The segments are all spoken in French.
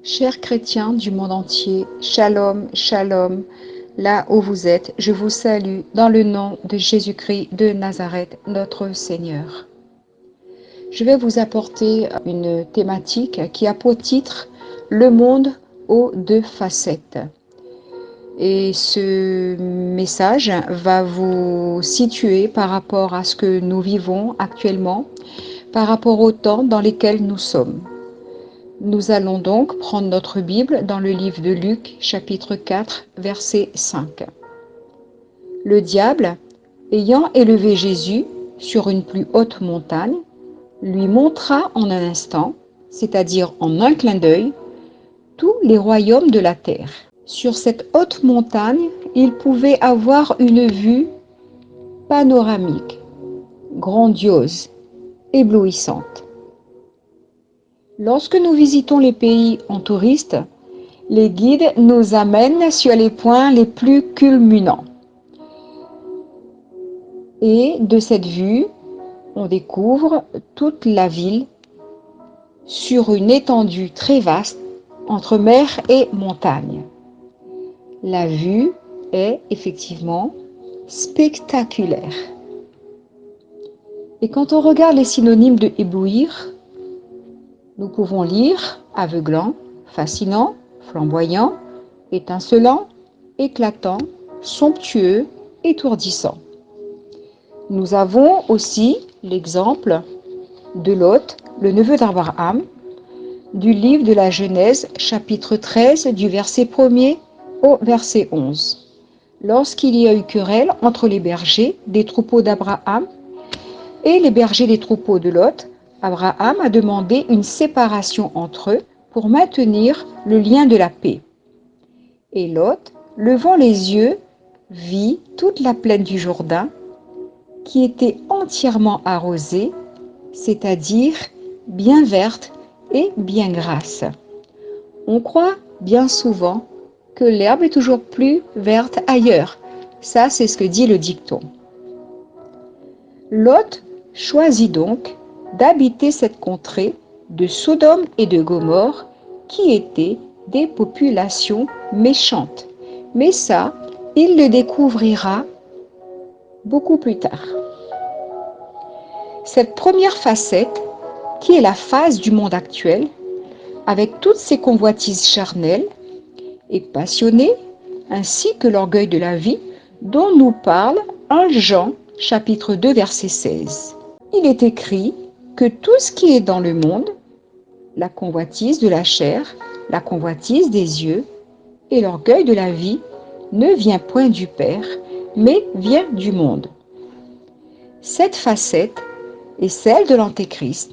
Chers chrétiens du monde entier, shalom, shalom, là où vous êtes, je vous salue dans le nom de Jésus-Christ de Nazareth, notre Seigneur. Je vais vous apporter une thématique qui a pour titre « Le monde aux deux facettes ». Et ce message va vous situer par rapport à ce que nous vivons actuellement, par rapport au temps dans lesquels nous sommes. Nous allons donc prendre notre Bible dans le livre de Luc, chapitre 4, verset 5. Le diable, ayant élevé Jésus sur une plus haute montagne, lui montra en un instant, c'est-à-dire en un clin d'œil, tous les royaumes de la terre. Sur cette haute montagne, il pouvait avoir une vue panoramique, grandiose, éblouissante. Lorsque nous visitons les pays en touriste, les guides nous amènent sur les points les plus culminants. Et de cette vue, on découvre toute la ville sur une étendue très vaste entre mer et montagne. La vue est effectivement spectaculaire. Et quand on regarde les synonymes de éblouir, nous pouvons lire aveuglant, fascinant, flamboyant, étincelant, éclatant, somptueux, étourdissant. Nous avons aussi l'exemple de Lot, le neveu d'Abraham, du livre de la Genèse, chapitre 13, du verset 1er au verset 11. Lorsqu'il y a eu querelle entre les bergers des troupeaux d'Abraham et les bergers des troupeaux de Lot, Abraham a demandé une séparation entre eux pour maintenir le lien de la paix. Et Lot, levant les yeux, vit toute la plaine du Jourdain qui était entièrement arrosée, c'est-à-dire bien verte et bien grasse. On croit bien souvent que l'herbe est toujours plus verte ailleurs. Ça, c'est ce que dit le dicton. Lot choisit donc d'habiter cette contrée de Sodome et de Gomorrhe qui étaient des populations méchantes. Mais ça, il le découvrira beaucoup plus tard. Cette première facette, qui est la phase du monde actuel, avec toutes ses convoitises charnelles et passionnées, ainsi que l'orgueil de la vie, dont nous parle 1 Jean, chapitre 2, verset 16. Il est écrit que tout ce qui est dans le monde, la convoitise de la chair, la convoitise des yeux et l'orgueil de la vie, ne vient point du Père, mais vient du monde. Cette facette est celle de l'Antéchrist,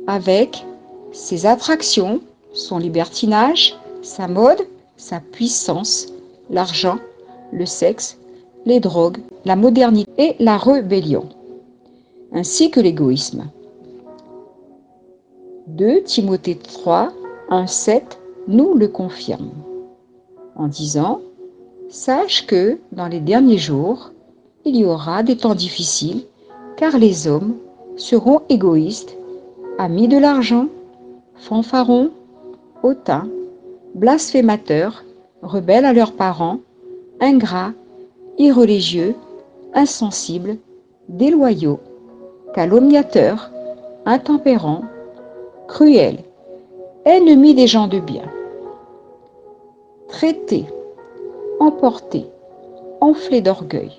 avec ses attractions, son libertinage, sa mode, sa puissance, l'argent, le sexe, les drogues, la modernité et la rébellion, ainsi que l'égoïsme. 2 Timothée 3, 1, 7 nous le confirme, en disant « Sache que, dans les derniers jours, il y aura des temps difficiles, car les hommes seront égoïstes, amis de l'argent, fanfarons, hautains, blasphémateurs, rebelles à leurs parents, ingrats, irreligieux, insensibles, déloyaux, calomniateurs, intempérants, cruels, ennemis des gens de bien, traités, emportés, enflés d'orgueil,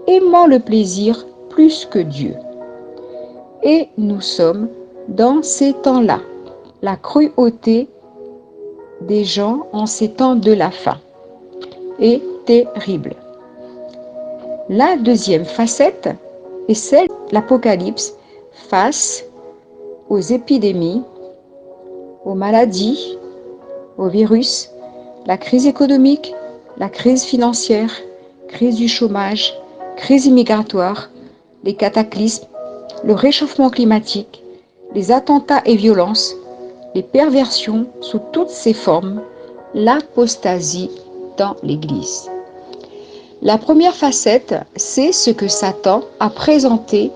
aimant le plaisir plus que Dieu. » Et nous sommes dans ces temps-là, la cruauté des gens en ces temps de la fin est terrible. La deuxième facette est celle de l'Apocalypse face aux épidémies, aux maladies, aux virus, la crise économique, la crise financière, crise du chômage, crise immigratoire, les cataclysmes, le réchauffement climatique, les attentats et violences, les perversions sous toutes ses formes, l'apostasie dans l'Église. La première facette, c'est ce que Satan a présenté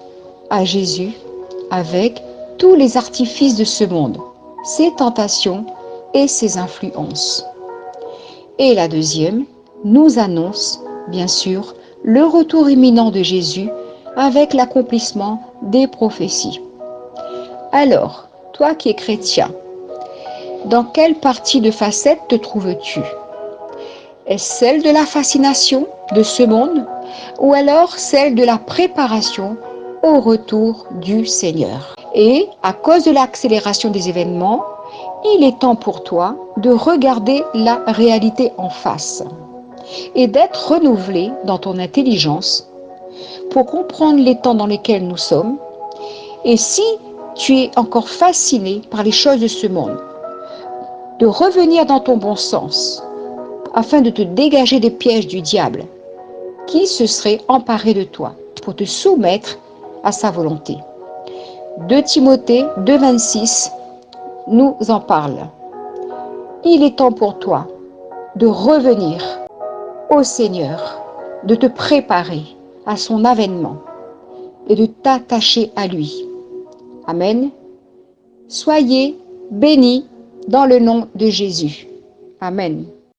à Jésus avec tous les artifices de ce monde, ses tentations et ses influences. Et la deuxième nous annonce, bien sûr, le retour imminent de Jésus avec l'accomplissement des prophéties. Alors, toi qui es chrétien, dans quelle partie de facette te trouves-tu? Est-ce celle de la fascination de ce monde ou alors celle de la préparation au retour du Seigneur? Et à cause de l'accélération des événements, il est temps pour toi de regarder la réalité en face et d'être renouvelé dans ton intelligence pour comprendre les temps dans lesquels nous sommes. Et si tu es encore fasciné par les choses de ce monde, de revenir dans ton bon sens afin de te dégager des pièges du diable qui se serait emparé de toi pour te soumettre à sa volonté. 2 Timothée 2,26 nous en parle. Il est temps pour toi de revenir au Seigneur, de te préparer à son avènement et de t'attacher à lui. Amen. Soyez bénis dans le nom de Jésus. Amen.